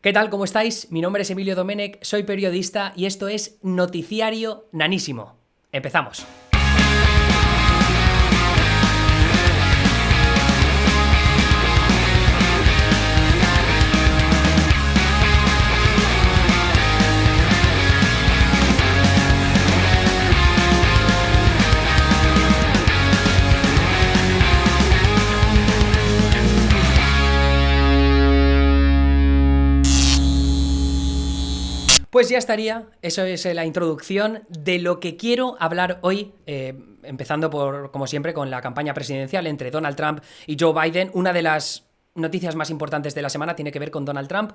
¿Qué tal? ¿Cómo estáis? Mi nombre es Emilio Domenech, soy periodista y esto es Noticiario Nanísimo. Empezamos. Pues ya estaría, eso es la introducción de lo que quiero hablar hoy, empezando por, como siempre, con la campaña presidencial entre Donald Trump y Joe Biden. Una de las noticias más importantes de la semana tiene que ver con Donald Trump.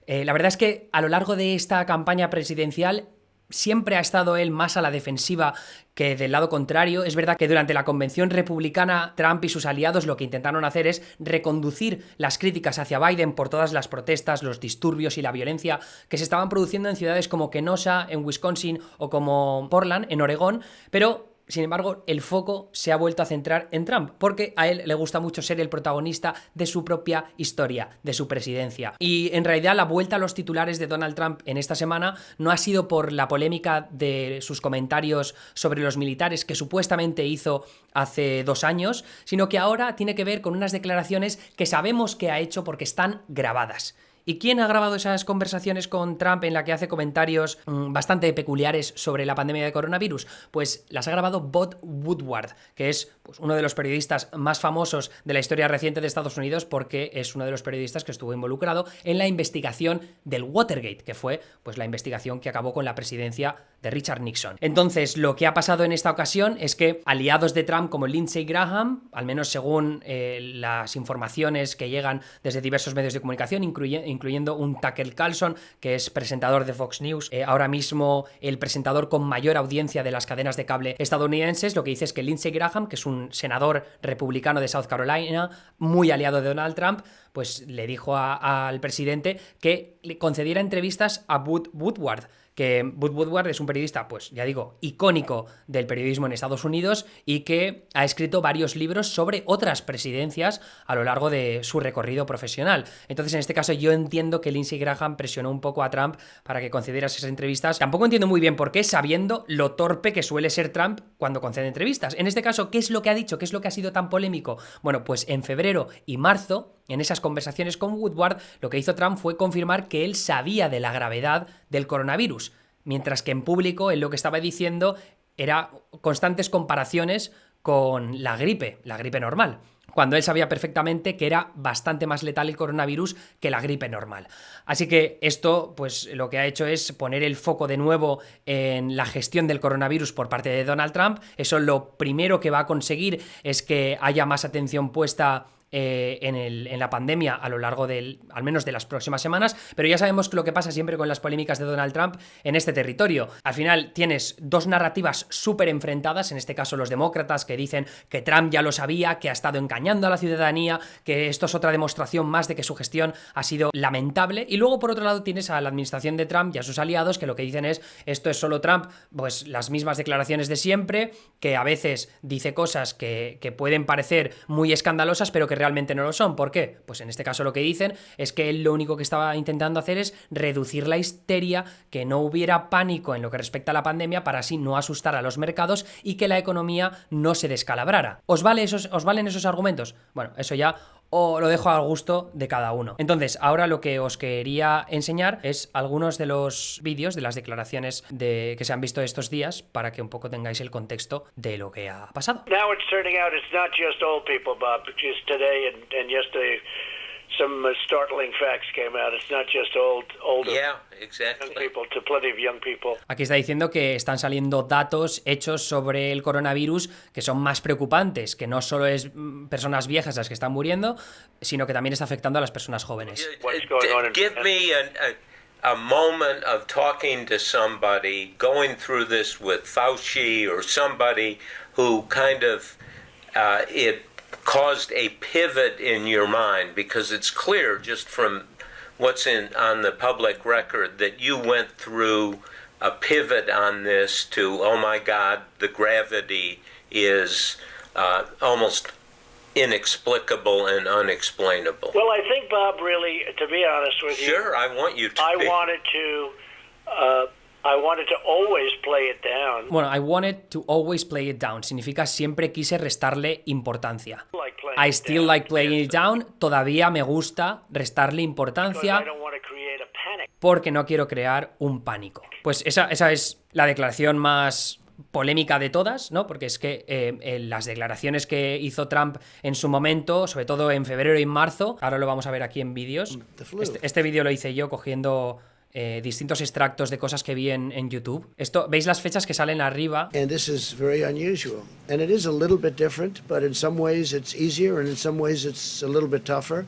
La verdad es que a lo largo de esta campaña presidencial siempre ha estado él más a la defensiva que del lado contrario. Es verdad que durante la convención republicana, Trump y sus aliados lo que intentaron hacer es reconducir las críticas hacia Biden por todas las protestas, los disturbios y la violencia que se estaban produciendo en ciudades como Kenosha, en Wisconsin, o como Portland, en Oregón, pero sin embargo, el foco se ha vuelto a centrar en Trump, porque a él le gusta mucho ser el protagonista de su propia historia, de su presidencia. Y en realidad la vuelta a los titulares de Donald Trump en esta semana no ha sido por la polémica de sus comentarios sobre los militares que supuestamente hizo hace 2 años, sino que ahora tiene que ver con unas declaraciones que sabemos que ha hecho porque están grabadas. ¿Y quién ha grabado esas conversaciones con Trump en la que hace comentarios bastante peculiares sobre la pandemia de coronavirus? Pues las ha grabado Bob Woodward, que es uno de los periodistas más famosos de la historia reciente de Estados Unidos, porque es uno de los periodistas que estuvo involucrado en la investigación del Watergate, que fue la investigación que acabó con la presidencia de Richard Nixon. Entonces, lo que ha pasado en esta ocasión es que aliados de Trump como Lindsey Graham, al menos según las informaciones que llegan desde diversos medios de comunicación, incluyendo un Tucker Carlson, que es presentador de Fox News, ahora mismo el presentador con mayor audiencia de las cadenas de cable estadounidenses, lo que dice es que Lindsey Graham, que es un senador republicano de South Carolina, muy aliado de Donald Trump, pues le dijo al presidente que le concediera entrevistas a Bob Woodward, que Bob Woodward es un periodista, pues ya digo, icónico del periodismo en Estados Unidos y que ha escrito varios libros sobre otras presidencias a lo largo de su recorrido profesional. Entonces, en este caso, yo entiendo que Lindsey Graham presionó un poco a Trump para que concediera esas entrevistas. Tampoco entiendo muy bien por qué, sabiendo lo torpe que suele ser Trump cuando concede entrevistas. En este caso, ¿qué es lo que ha dicho? ¿Qué es lo que ha sido tan polémico? Bueno, pues en febrero y marzo, en esas conversaciones con Woodward, lo que hizo Trump fue confirmar que él sabía de la gravedad del coronavirus, mientras que en público él lo que estaba diciendo era constantes comparaciones con la gripe normal, cuando él sabía perfectamente que era bastante más letal el coronavirus que la gripe normal. Así que esto, pues lo que ha hecho es poner el foco de nuevo en la gestión del coronavirus por parte de Donald Trump. Eso lo primero que va a conseguir es que haya más atención puesta en la pandemia a lo largo al menos de las próximas semanas, pero ya sabemos lo que pasa siempre con las polémicas de Donald Trump en este territorio. Al final tienes dos narrativas súper enfrentadas, en este caso los demócratas, que dicen que Trump ya lo sabía, que ha estado engañando a la ciudadanía, que esto es otra demostración más de que su gestión ha sido lamentable, y luego por otro lado tienes a la administración de Trump y a sus aliados que lo que dicen es: esto es solo Trump, pues las mismas declaraciones de siempre, que a veces dice cosas que pueden parecer muy escandalosas, pero que realmente no lo son. ¿Por qué? Pues en este caso lo que dicen es que él lo único que estaba intentando hacer es reducir la histeria, que no hubiera pánico en lo que respecta a la pandemia para así no asustar a los mercados y que la economía no se descalabrara. ¿Os valen esos argumentos? Bueno, eso ya o lo dejo al gusto de cada uno. Entonces, ahora lo que os quería enseñar es algunos de los vídeos de las declaraciones que se han visto estos días para que un poco tengáis el contexto de lo que ha pasado. Now it's turning out it's not just old people, Bob. Just today and yesterday, some startling facts came out. It's not just older young people, to plenty of young people. Aquí está diciendo que están saliendo datos hechos sobre el coronavirus que son más preocupantes, que no solo es personas viejas las que están muriendo, sino que también está afectando a las personas jóvenes. Give me a moment of talking to somebody, going through this with Fauci or somebody who kind of it caused a pivot in your mind, because it's clear just from what's on the public record that you went through a pivot on this to, oh my God, the gravity is almost inexplicable and unexplainable. Well, I think, Bob, really, to be honest with you, Sure, I want you to I be. wanted to always play it down. Bueno, I wanted to always play it down. Significa siempre quise restarle importancia. Like playing I it still down. like playing it down. Todavía me gusta restarle Because importancia I don't want to create a panic. porque no quiero crear un pánico. Pues esa es la declaración más polémica de todas, ¿no? Porque es que las declaraciones que hizo Trump en su momento, sobre todo en febrero y en marzo, ahora lo vamos a ver aquí en vídeos. Este vídeo lo hice yo cogiendo distintos extractos de cosas que vi en YouTube. ¿Veis las fechas que salen arriba? And this is very unusual. And it is a little bit different, but in some ways it's easier and in some ways it's a little bit tougher.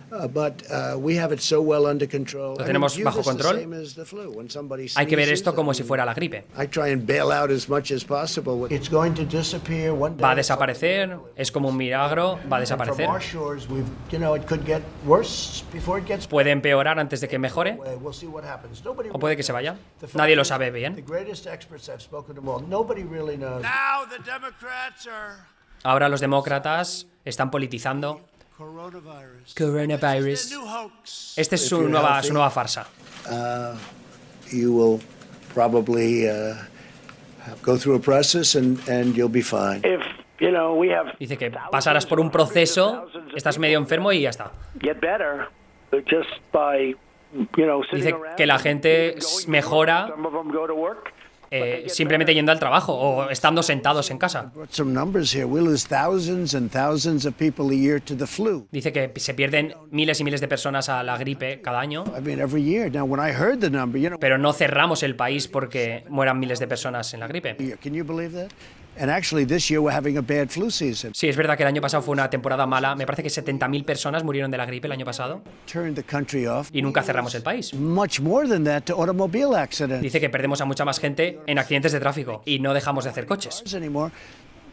But we have it so well under control. Lo tenemos bajo control. Hay que ver esto como si fuera la gripe. I try and bail out as much as possible. It's going to disappear one day. Va a desaparecer, es como un milagro, va a desaparecer. From our shores, it could get worse before it gets. Puede empeorar antes de que mejore, We'll see what happens. Nobody o puede que se vaya. the Nadie lo sabe The bien. greatest experts I've spoken to them all. Nobody really knows. Now the Democrats are Ahora los demócratas están politizando. coronavirus. Coronavirus. The new hoax. Esta es If su you're nueva healthy. farsa. You will probably go through a process and you'll be fine. If, we have Dice que pasarás por un proceso, estás medio enfermo y ya está. get better just by, sitting Dice around que la and gente going to work. mejora Some of them go to work. simplemente yendo al trabajo o estando sentados en casa. Brought some numbers here. We lose thousands and thousands of people a year to the flu. Dice que se pierden miles y miles de personas a la gripe cada año, I mean, every year. Now, when I heard the number, pero no cerramos el país porque mueran miles de personas en la gripe. can you believe that? And actually, this year we're having a bad flu season. Sí, es verdad que el año pasado fue una temporada mala. Me parece que 70.000 personas murieron de la gripe el año pasado Turned the country off. y nunca cerramos el país. Much more than that to automobile accidents. Dice que perdemos a mucha más gente en accidentes de tráfico y no dejamos de hacer coches. Anymore.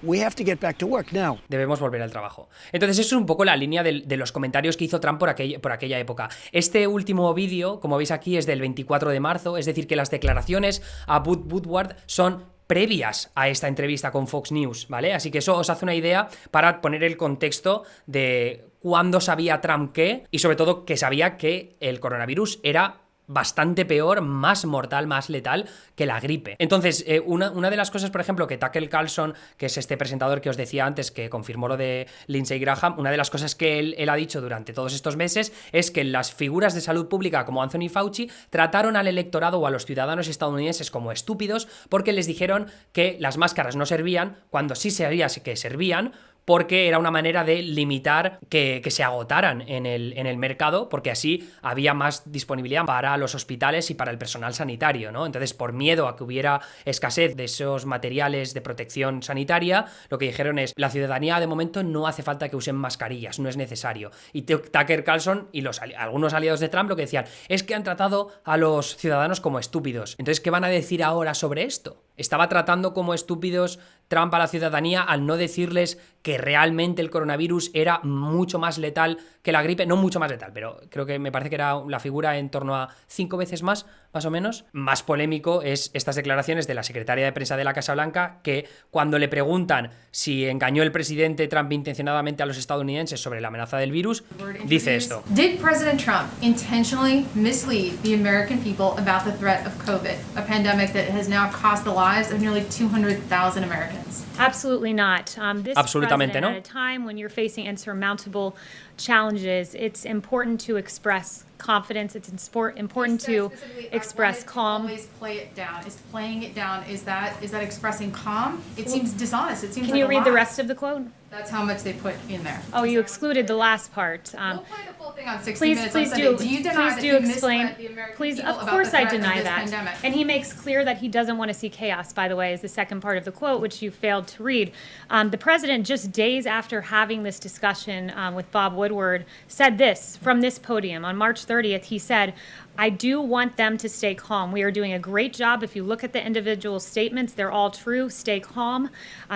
We have to get back to work now. Debemos volver al trabajo. Entonces, eso es un poco la línea de los comentarios que hizo Trump por aquella época. Este último vídeo, como veis aquí, es del 24 de marzo, es decir, que las declaraciones a Bud Woodward son previas a esta entrevista con Fox News, ¿vale? Así que eso os hace una idea para poner el contexto de cuándo sabía Trump qué y sobre todo que sabía que el coronavirus era bastante peor, más mortal, más letal que la gripe. Entonces, una de las cosas, por ejemplo, que Tucker Carlson, que es este presentador que os decía antes, que confirmó lo de Lindsey Graham, una de las cosas que él ha dicho durante todos estos meses es que las figuras de salud pública como Anthony Fauci trataron al electorado o a los ciudadanos estadounidenses como estúpidos porque les dijeron que las máscaras no servían cuando sí sabía que servían, porque era una manera de limitar que se agotaran en el mercado, porque así había más disponibilidad para los hospitales y para el personal sanitario, ¿no? Entonces, por miedo a que hubiera escasez de esos materiales de protección sanitaria, lo que dijeron es, la ciudadanía de momento no hace falta que usen mascarillas, no es necesario. Y Tucker Carlson y algunos aliados de Trump lo que decían es que han tratado a los ciudadanos como estúpidos. Entonces, ¿qué van a decir ahora sobre esto? ¿Estaba tratando como estúpidos Trump a la ciudadanía al no decirles que realmente el coronavirus era mucho más letal que la gripe? No mucho más letal, pero creo que me parece que era la figura en torno a 5 veces más o menos. Más polémico es estas declaraciones de la secretaria de prensa de la Casa Blanca, que cuando le preguntan si engañó el presidente Trump intencionadamente a los estadounidenses sobre la amenaza del virus, dice esto. Did President Trump intentionally mislead the American people about the threat of COVID, a pandemic that has now cost the lives of nearly 200,000 Americans? Absolutely not. This Absolutamente president, no. at a time when you're facing insurmountable challenges, it's important to express confidence. It's important to express calm. Always play it down. Is playing it down, is that expressing calm? It seems dishonest. It seems Can like you a read the lie. rest of the quote? That's how much they put in there. Oh, you excluded the last part. We'll play the full thing on 60 Please, Minutes please on do. Sunday. Do you deny Please that do he explain. misled the American Please, people of about course the I threat of deny this that. pandemic? And he makes clear that he doesn't want to see chaos, by the way, is the second part of the quote, which you failed to read. The president, just days after having this discussion with Bob Woodward, said this from this podium. On March 30th, he said, I do want them to stay calm. We are doing a great job. If you look at the individual statements, they're all true. Stay calm.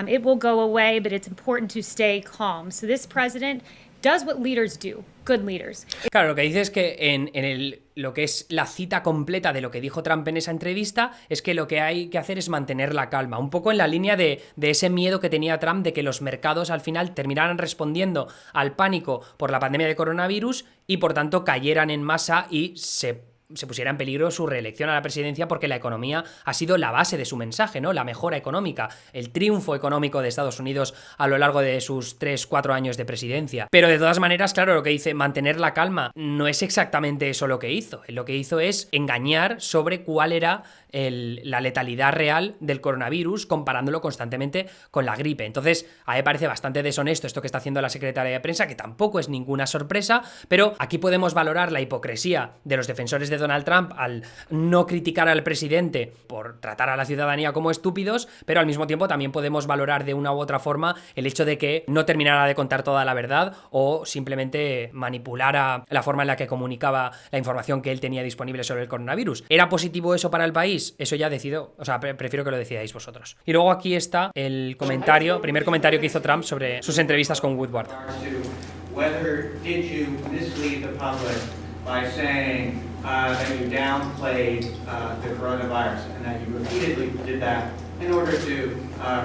It will go away, but it's important to stay calm. So this president does what leaders do, good leaders. Claro, lo que dice es que lo que es la cita completa de lo que dijo Trump en esa entrevista es que lo que hay que hacer es mantener la calma, un poco en la línea de ese miedo que tenía Trump de que los mercados al final terminaran respondiendo al pánico por la pandemia de coronavirus y por tanto cayeran en masa y se pusiera en peligro su reelección a la presidencia, porque la economía ha sido la base de su mensaje, ¿no? La mejora económica, el triunfo económico de Estados Unidos a lo largo de sus 3-4 años de presidencia. Pero de todas maneras, claro, lo que dice mantener la calma no es exactamente eso lo que hizo. Lo que hizo es engañar sobre cuál era la letalidad real del coronavirus, comparándolo constantemente con la gripe. Entonces, a mí me parece bastante deshonesto esto que está haciendo la secretaria de prensa, que tampoco es ninguna sorpresa, pero aquí podemos valorar la hipocresía de los defensores de Donald Trump al no criticar al presidente por tratar a la ciudadanía como estúpidos, pero al mismo tiempo también podemos valorar de una u otra forma el hecho de que no terminara de contar toda la verdad o simplemente manipulara la forma en la que comunicaba la información que él tenía disponible sobre el coronavirus. ¿Era positivo eso para el país? Eso ya decido, o sea, prefiero que lo decidáis vosotros. Y luego aquí está el primer comentario que hizo Trump sobre sus entrevistas con Woodward. By saying that you downplayed the coronavirus and that you repeatedly did that in order to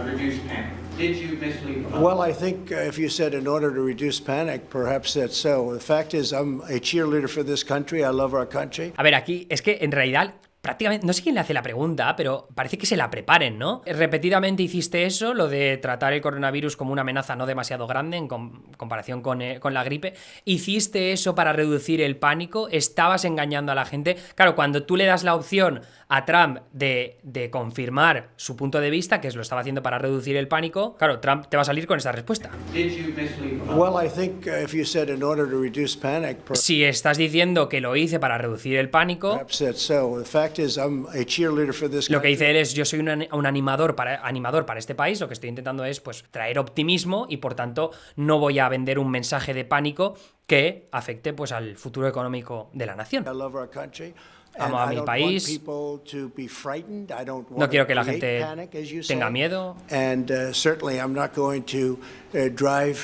reduce panic. Did you mislead the public? Well, I think if you said in order to reduce panic, perhaps that's so. The fact is, I'm a cheerleader for this country. I love our country. A ver, aquí es que en realidad prácticamente, no sé quién le hace la pregunta, pero parece que se la preparen, ¿no? Repetidamente hiciste eso, lo de tratar el coronavirus como una amenaza no demasiado grande en comparación con la gripe. Hiciste eso para reducir el pánico, estabas engañando a la gente. Claro, cuando tú le das la opción a Trump de confirmar su punto de vista, que es lo estaba haciendo para reducir el pánico, claro, Trump te va a salir con esta respuesta. Well, I think if you said in order to reduce panic, si estás diciendo que lo hice para reducir el pánico, perhaps that's so. The fact is, I'm a cheerleader for this country. Lo que dice él es: yo soy un animador para este país. Lo que estoy intentando es, pues, traer optimismo y por tanto no voy a vender un mensaje de pánico que afecte, pues, al futuro económico de la nación. I love our country. Amo a mi país. No quiero que la gente tenga miedo. And certainly I'm not going to drive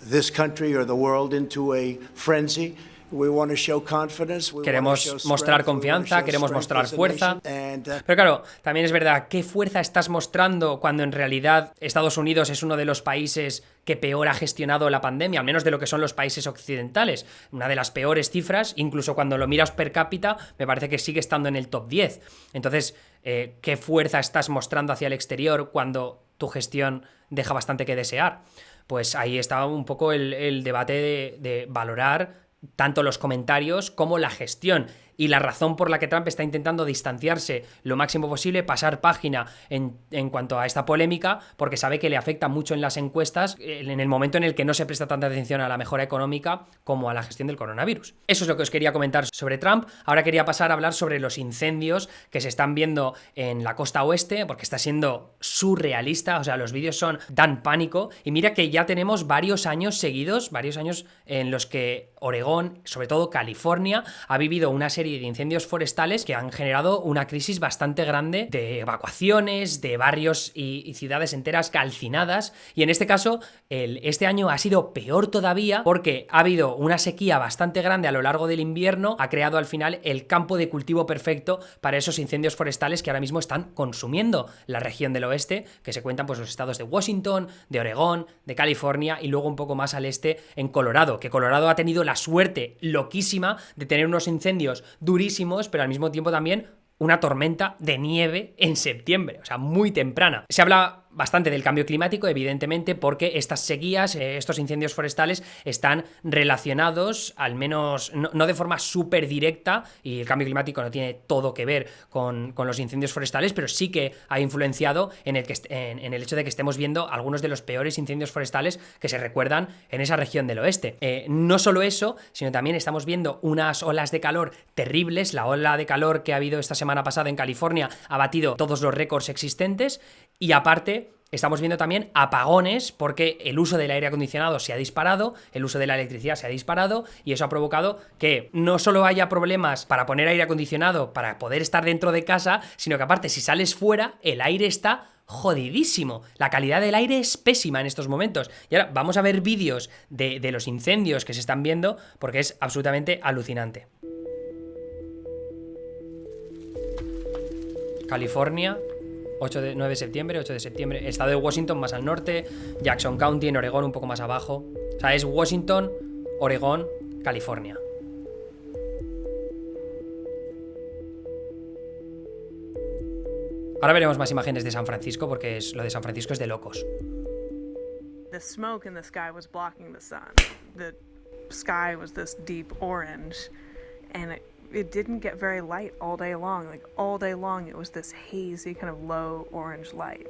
this country or the world into a frenzy. We want to show confidence. Queremos mostrar confianza, queremos mostrar fuerza. Pero claro, también es verdad, ¿qué fuerza estás mostrando cuando en realidad Estados Unidos es uno de los países que peor ha gestionado la pandemia, al menos de lo que son los países occidentales? Una de las peores cifras, incluso cuando lo miras per cápita, me parece que sigue estando en el top 10. Entonces, ¿qué fuerza estás mostrando hacia el exterior cuando tu gestión deja bastante que desear? Pues ahí está un poco el debate de valorar tanto los comentarios como la gestión. Y la razón por la que Trump está intentando distanciarse lo máximo posible, pasar página en cuanto a esta polémica, porque sabe que le afecta mucho en las encuestas en el momento en el que no se presta tanta atención a la mejora económica como a la gestión del coronavirus. Eso es lo que os quería comentar sobre Trump. Ahora quería pasar a hablar sobre los incendios que se están viendo en la costa oeste, porque está siendo surrealista. O sea, los vídeos dan pánico. Y mira que ya tenemos varios años seguidos, varios años en los que Oregón, sobre todo California, ha vivido una serie de incendios forestales que han generado una crisis bastante grande de evacuaciones, de barrios y ciudades enteras calcinadas. Y en este caso, este año ha sido peor todavía porque ha habido una sequía bastante grande a lo largo del invierno, ha creado al final el campo de cultivo perfecto para esos incendios forestales que ahora mismo están consumiendo la región del oeste, que se cuentan pues los estados de Washington, de Oregón, de California y luego un poco más al este en Colorado, que Colorado ha tenido la suerte loquísima de tener unos incendios durísimos, pero al mismo tiempo también una tormenta de nieve en septiembre, o sea, muy temprana. Se habla bastante del cambio climático, evidentemente, porque estas sequías, estos incendios forestales están relacionados, al menos no de forma súper directa, y el cambio climático no tiene todo que ver con los incendios forestales, pero sí que ha influenciado en el hecho de que estemos viendo algunos de los peores incendios forestales que se recuerdan en esa región del oeste. No solo eso, sino también estamos viendo unas olas de calor terribles. La ola de calor que ha habido esta semana pasada en California ha batido todos los récords existentes, y aparte estamos viendo también apagones porque el uso del aire acondicionado se ha disparado, el uso de la electricidad se ha disparado, y eso ha provocado que no solo haya problemas para poner aire acondicionado para poder estar dentro de casa, sino que aparte si sales fuera el aire está jodidísimo. La calidad del aire es pésima en estos momentos. Y ahora vamos a ver vídeos de los incendios que se están viendo porque es absolutamente alucinante. California, 9 de septiembre, 8 de septiembre. Estado de Washington más al norte, Jackson County en Oregón un poco más abajo. O sea, es Washington, Oregón, California. Ahora veremos más imágenes de San Francisco porque lo de San Francisco es de locos. The smoke in the sky was blocking the sun. The sky was this deep orange, and it didn't get very light all day long. Like all day long, it was this hazy kind of low orange light.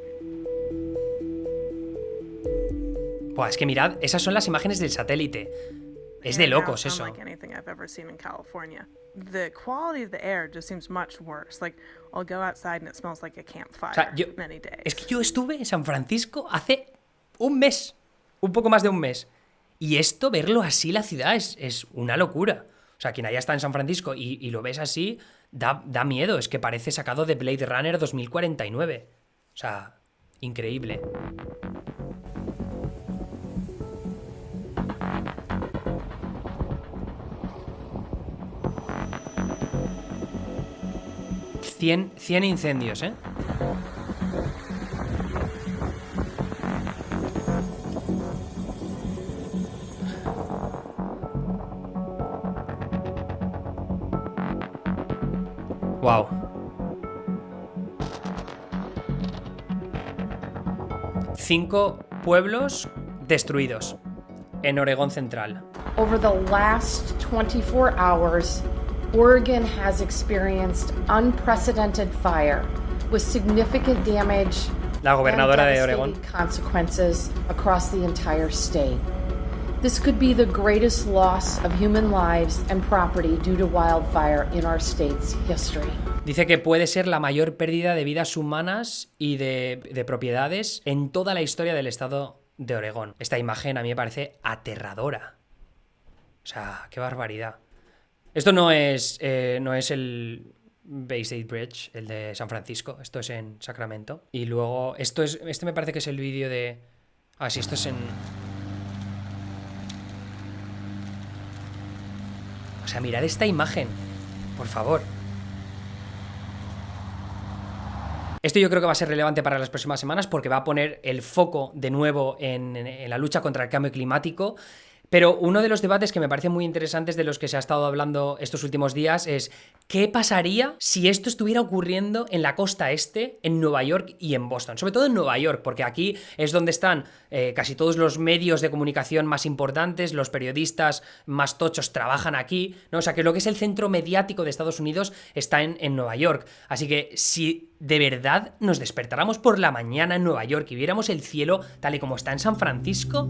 Buah, es que mirad, esas son las imágenes del satélite. Es de locos eso. Like anything I've ever seen in California. The quality of the air just seems much worse. Like I'll go outside and it smells like a campfire. O sea, many days. Es que yo estuve en San Francisco hace un mes, un poco más de un mes. Y esto, verlo así la ciudad es una locura. O sea, quien haya estado en San Francisco y lo ves así, da miedo. Es que parece sacado de Blade Runner 2049. O sea, increíble. Cien incendios, ¿eh? Wow. 5 pueblos destruidos en Oregón Central. Over the last 24 hours, Oregon has experienced unprecedented fire with significant damage La gobernadora de and Oregón. devastating consequences across the entire state. This could be the greatest loss of human lives and property due to wildfire in our state's history. Dice que puede ser la mayor pérdida de vidas humanas y de propiedades en toda la historia del estado de Oregón. Esta imagen a mí me parece aterradora. O sea, qué barbaridad. Esto no es el Bay State Bridge, el de San Francisco. Esto es en Sacramento. Y luego, este me parece que es el vídeo de... Ah, sí, esto es en... O sea, mirad esta imagen, por favor. Esto yo creo que va a ser relevante para las próximas semanas porque va a poner el foco de nuevo en la lucha contra el cambio climático. Pero uno de los debates que me parecen muy interesantes de los que se ha estado hablando estos últimos días es ¿qué pasaría si esto estuviera ocurriendo en la costa este, en Nueva York y en Boston? Sobre todo en Nueva York, porque aquí es donde están casi todos los medios de comunicación más importantes, los periodistas más tochos trabajan aquí, ¿no? O sea que lo que es el centro mediático de Estados Unidos está en Nueva York. Así que si de verdad nos despertáramos por la mañana en Nueva York y viéramos el cielo tal y como está en San Francisco...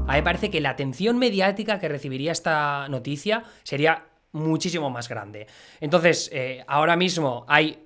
Me parece que la atención mediática que recibiría esta noticia sería muchísimo más grande. Entonces, ahora mismo hay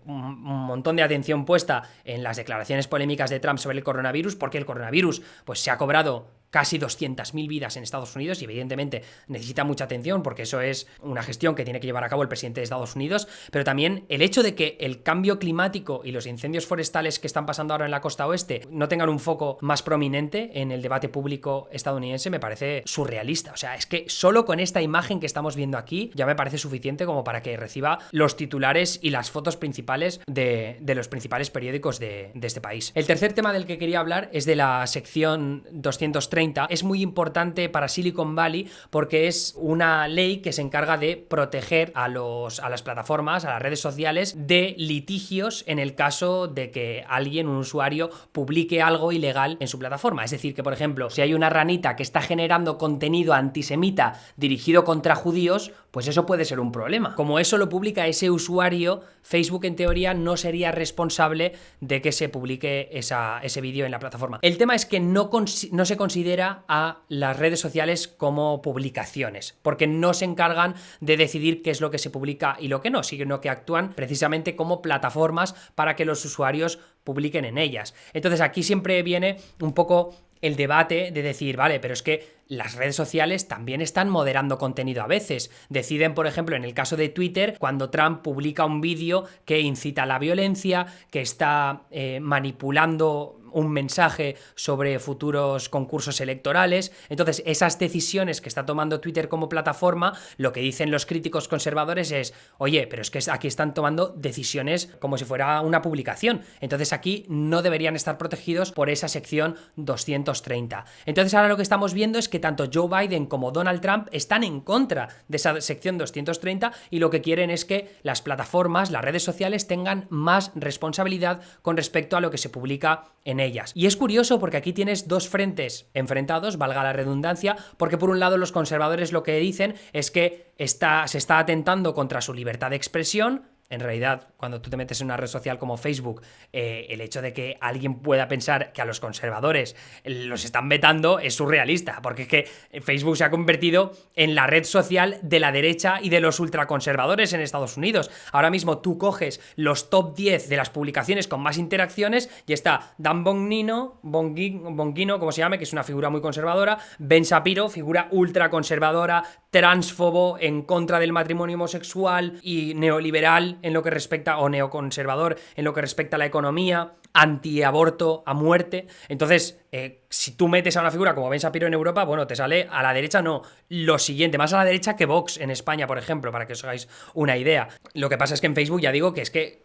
un montón de atención puesta en las declaraciones polémicas de Trump sobre el coronavirus, porque el coronavirus pues, se ha cobrado casi 200.000 vidas en Estados Unidos y evidentemente necesita mucha atención porque eso es una gestión que tiene que llevar a cabo el presidente de Estados Unidos, pero también el hecho de que el cambio climático y los incendios forestales que están pasando ahora en la costa oeste no tengan un foco más prominente en el debate público estadounidense me parece surrealista. O sea, es que solo con esta imagen que estamos viendo aquí ya me parece suficiente como para que reciba los titulares y las fotos principales de los principales periódicos de este país. El tercer tema del que quería hablar es de la sección 230 230 es muy importante para Silicon Valley porque es una ley que se encarga de proteger a las plataformas, a las redes sociales, de litigios en el caso de que alguien, un usuario, publique algo ilegal en su plataforma. Es decir, que por ejemplo, si hay una ranita que está generando contenido antisemita dirigido contra judíos, pues eso puede ser un problema. Como eso lo publica ese usuario, Facebook en teoría no sería responsable de que se publique ese vídeo en la plataforma. El tema es que no se considera a las redes sociales como publicaciones, porque no se encargan de decidir qué es lo que se publica y lo que no, sino que actúan precisamente como plataformas para que los usuarios publiquen en ellas. Entonces aquí siempre viene un poco el debate de decir, vale, pero es que las redes sociales también están moderando contenido a veces. Deciden, por ejemplo, en el caso de Twitter, cuando Trump publica un vídeo que incita a la violencia, que está manipulando un mensaje sobre futuros concursos electorales. Entonces, esas decisiones que está tomando Twitter como plataforma, lo que dicen los críticos conservadores es, oye, pero es que aquí están tomando decisiones como si fuera una publicación. Entonces, aquí no deberían estar protegidos por esa sección 230. Entonces, ahora lo que estamos viendo es que tanto Joe Biden como Donald Trump están en contra de esa sección 230 y lo que quieren es que las plataformas, las redes sociales tengan más responsabilidad con respecto a lo que se publica en ellas. Y es curioso porque aquí tienes dos frentes enfrentados, valga la redundancia, porque por un lado los conservadores lo que dicen es que se está atentando contra su libertad de expresión. En realidad, cuando tú te metes en una red social como Facebook, el hecho de que alguien pueda pensar que a los conservadores los están vetando es surrealista, porque es que Facebook se ha convertido en la red social de la derecha y de los ultraconservadores en Estados Unidos. Ahora mismo tú coges los top 10 de las publicaciones con más interacciones y está Dan Bongino, como se llame, que es una figura muy conservadora, Ben Shapiro, figura ultraconservadora, transfobo, en contra del matrimonio homosexual y neoliberal en lo que respecta, o neoconservador en lo que respecta a la economía, antiaborto a muerte. Entonces, si tú metes a una figura como Ben Shapiro en Europa, bueno, te sale a la derecha, no, lo siguiente, más a la derecha que Vox en España, por ejemplo, para que os hagáis una idea. Lo que pasa es que en Facebook ya digo que es que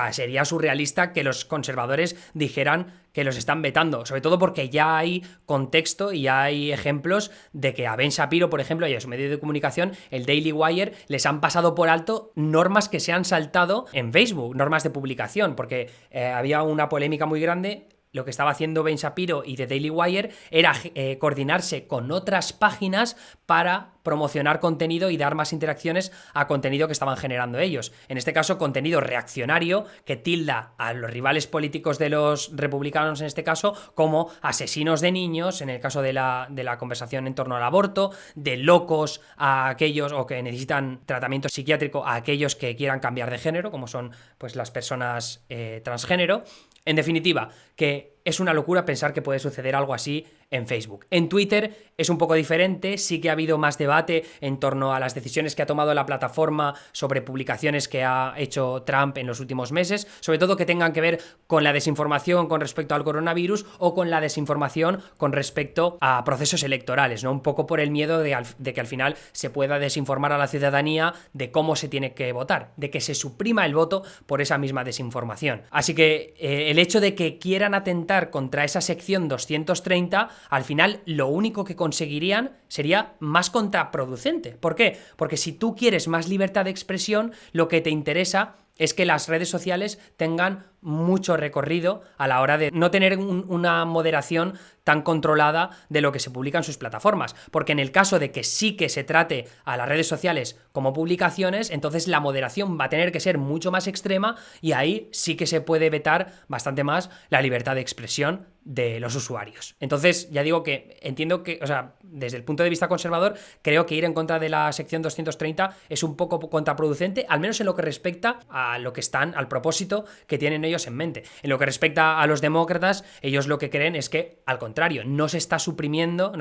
sería surrealista que los conservadores dijeran que los están vetando, sobre todo porque ya hay contexto y ya hay ejemplos de que a Ben Shapiro, por ejemplo, y a su medio de comunicación, el Daily Wire, les han pasado por alto normas que se han saltado en Facebook, normas de publicación, porque había una polémica muy grande. Lo que estaba haciendo Ben Shapiro y The Daily Wire era coordinarse con otras páginas para promocionar contenido y dar más interacciones a contenido que estaban generando ellos. En este caso, contenido reaccionario que tilda a los rivales políticos de los republicanos, en este caso, como asesinos de niños, en el caso de la conversación en torno al aborto, de locos a aquellos o que necesitan tratamiento psiquiátrico a aquellos que quieran cambiar de género, como son pues las personas transgénero. En definitiva, que es una locura pensar que puede suceder algo así en Facebook. En Twitter es un poco diferente, sí que ha habido más debate en torno a las decisiones que ha tomado la plataforma sobre publicaciones que ha hecho Trump en los últimos meses, sobre todo que tengan que ver con la desinformación con respecto al coronavirus o con la desinformación con respecto a procesos electorales, ¿no? Un poco por el miedo de que al final se pueda desinformar a la ciudadanía de cómo se tiene que votar, de que se suprima el voto por esa misma desinformación. Así que el hecho de que quieran atentar contra esa sección 230, al final lo único que conseguirían sería más contraproducente. ¿Por qué? Porque si tú quieres más libertad de expresión, lo que te interesa es que las redes sociales tengan mucho recorrido a la hora de no tener una moderación tan controlada de lo que se publica en sus plataformas, porque en el caso de que sí que se trate a las redes sociales como publicaciones, entonces la moderación va a tener que ser mucho más extrema y ahí sí que se puede vetar bastante más la libertad de expresión de los usuarios. Entonces, ya digo que entiendo que, o sea, desde el punto de vista conservador, creo que ir en contra de la sección 230 es un poco contraproducente, al menos en lo que respecta a lo que están, al propósito que tienen ellos en mente. En lo que respecta a los demócratas, ellos lo que creen es que, al contrario, no se están suprimiendo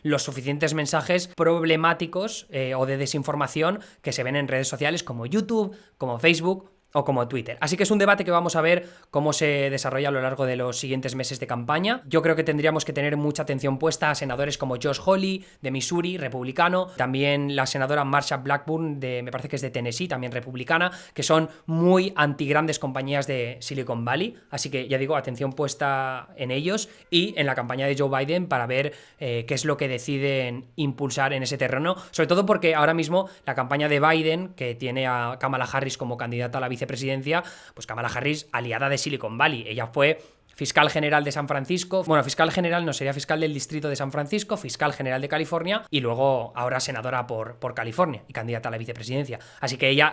los suficientes mensajes problemáticos o de desinformación que se ven en redes sociales como YouTube, como Facebook o como Twitter. Así que es un debate que vamos a ver cómo se desarrolla a lo largo de los siguientes meses de campaña. Yo creo que tendríamos que tener mucha atención puesta a senadores como Josh Hawley, de Missouri, republicano, también la senadora Marsha Blackburn, me parece que es de Tennessee, también republicana, que son muy anti-grandes compañías de Silicon Valley. Así que, ya digo, atención puesta en ellos y en la campaña de Joe Biden para ver qué es lo que deciden impulsar en ese terreno, sobre todo porque ahora mismo la campaña de Biden, que tiene a Kamala Harris como candidata a la vicepresidencia, pues Kamala Harris, aliada de Silicon Valley. Ella fue fiscal general de San Francisco, bueno, fiscal general no, sería fiscal del distrito de San Francisco, fiscal general de California y luego ahora senadora por California y candidata a la vicepresidencia. Así que ella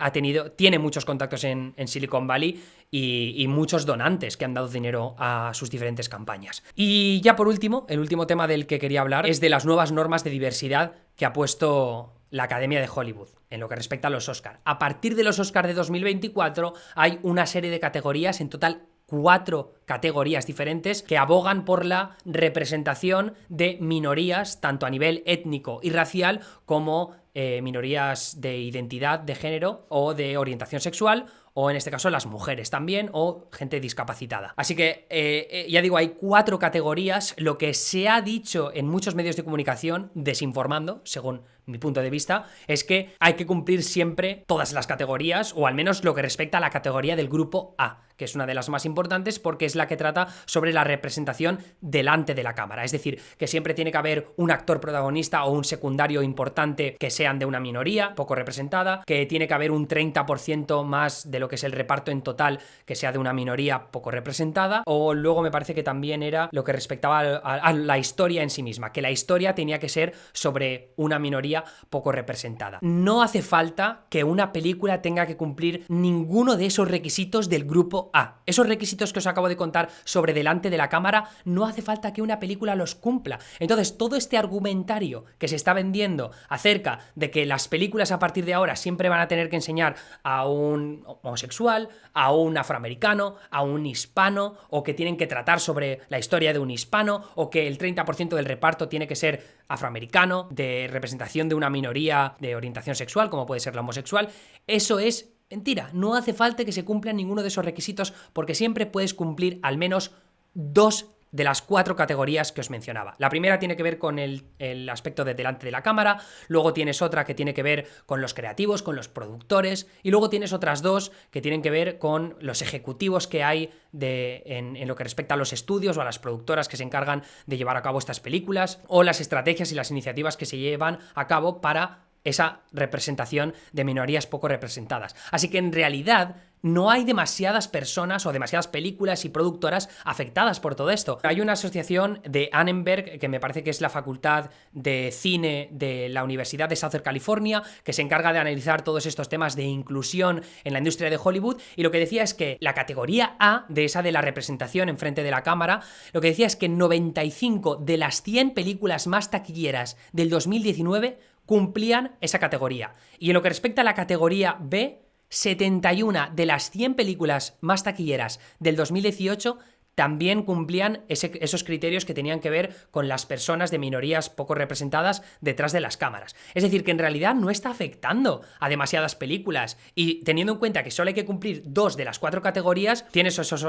tiene muchos contactos en Silicon Valley y muchos donantes que han dado dinero a sus diferentes campañas. Y ya por último, el último tema del que quería hablar es de las nuevas normas de diversidad que ha puesto la Academia de Hollywood en lo que respecta a los Oscar. A partir de los Oscar de 2024 hay una serie de categorías, en total 4 categorías diferentes que abogan por la representación de minorías, tanto a nivel étnico y racial como minorías de identidad de género o de orientación sexual, o en este caso las mujeres también, o gente discapacitada. Así que, ya digo, hay 4 categorías. Lo que se ha dicho en muchos medios de comunicación, desinformando, según mi punto de vista, es que hay que cumplir siempre todas las categorías, o al menos lo que respecta a la categoría del grupo A, que es una de las más importantes porque es la que trata sobre la representación delante de la cámara. Es decir, que siempre tiene que haber un actor protagonista o un secundario importante que sean de una minoría poco representada, que tiene que haber un 30% más de lo que es el reparto en total que sea de una minoría poco representada, o luego me parece que también era lo que respectaba a la historia en sí misma, que la historia tenía que ser sobre una minoría poco representada. No hace falta que una película tenga que cumplir ninguno de esos requisitos del grupo A. Esos requisitos que os acabo de contar sobre delante de la cámara, no hace falta que una película los cumpla. Entonces, todo este argumentario que se está vendiendo acerca de que las películas a partir de ahora siempre van a tener que enseñar a un homosexual, a un afroamericano, a un hispano, o que tienen que tratar sobre la historia de un hispano, o que el 30% del reparto tiene que ser afroamericano, de representación de una minoría de orientación sexual, como puede ser la homosexual, eso es mentira. No hace falta que se cumplan ninguno de esos requisitos porque siempre puedes cumplir al menos 2 de las 4 categorías que os mencionaba. La primera tiene que ver con el aspecto de delante de la cámara, luego tienes otra que tiene que ver con los creativos, con los productores, y luego tienes otras 2 que tienen que ver con los ejecutivos que hay en lo que respecta a los estudios o a las productoras que se encargan de llevar a cabo estas películas, o las estrategias y las iniciativas que se llevan a cabo para esa representación de minorías poco representadas. Así que en realidad no hay demasiadas personas o demasiadas películas y productoras afectadas por todo esto. Hay una asociación de Annenberg, que me parece que es la facultad de cine de la Universidad de Southern California, que se encarga de analizar todos estos temas de inclusión en la industria de Hollywood, y lo que decía es que la categoría A, de esa de la representación en frente de la cámara, lo que decía es que 95 de las 100 películas más taquilleras del 2019 cumplían esa categoría. Y en lo que respecta a la categoría B, 71 de las 100 películas más taquilleras del 2018 también cumplían esos criterios que tenían que ver con las personas de minorías poco representadas detrás de las cámaras. Es decir, que en realidad no está afectando a demasiadas películas, y teniendo en cuenta que solo hay que cumplir 2 de las 4 categorías, tienes esas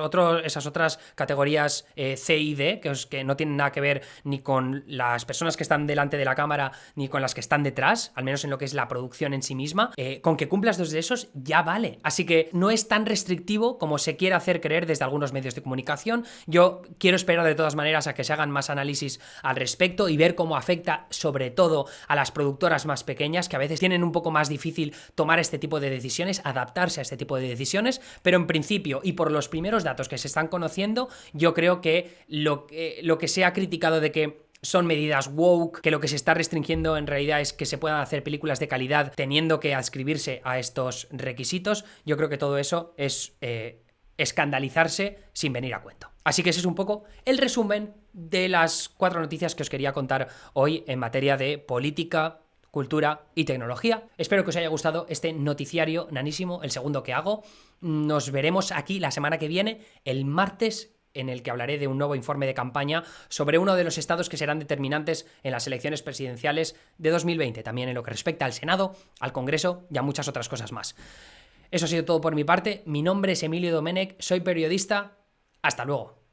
otras categorías C y D, que no tienen nada que ver ni con las personas que están delante de la cámara ni con las que están detrás, al menos en lo que es la producción en sí misma. Con que cumplas 2 de esos ya vale. Así que no es tan restrictivo como se quiere hacer creer desde algunos medios de comunicación. Yo quiero esperar de todas maneras a que se hagan más análisis al respecto y ver cómo afecta sobre todo a las productoras más pequeñas, que a veces tienen un poco más difícil tomar este tipo de decisiones, adaptarse a este tipo de decisiones, pero en principio y por los primeros datos que se están conociendo, yo creo que lo que se ha criticado de que son medidas woke, que lo que se está restringiendo en realidad es que se puedan hacer películas de calidad teniendo que adscribirse a estos requisitos, yo creo que todo eso es escandalizarse sin venir a cuento. Así que ese es un poco el resumen de las 4 noticias que os quería contar hoy en materia de política, cultura y tecnología. Espero que os haya gustado este noticiario nanísimo, el segundo que hago. Nos veremos aquí la semana que viene, el martes, en el que hablaré de un nuevo informe de campaña sobre uno de los estados que serán determinantes en las elecciones presidenciales de 2020, también en lo que respecta al Senado, al Congreso y a muchas otras cosas más. Eso ha sido todo por mi parte. Mi nombre es Emilio Domenech, soy periodista. Hasta luego.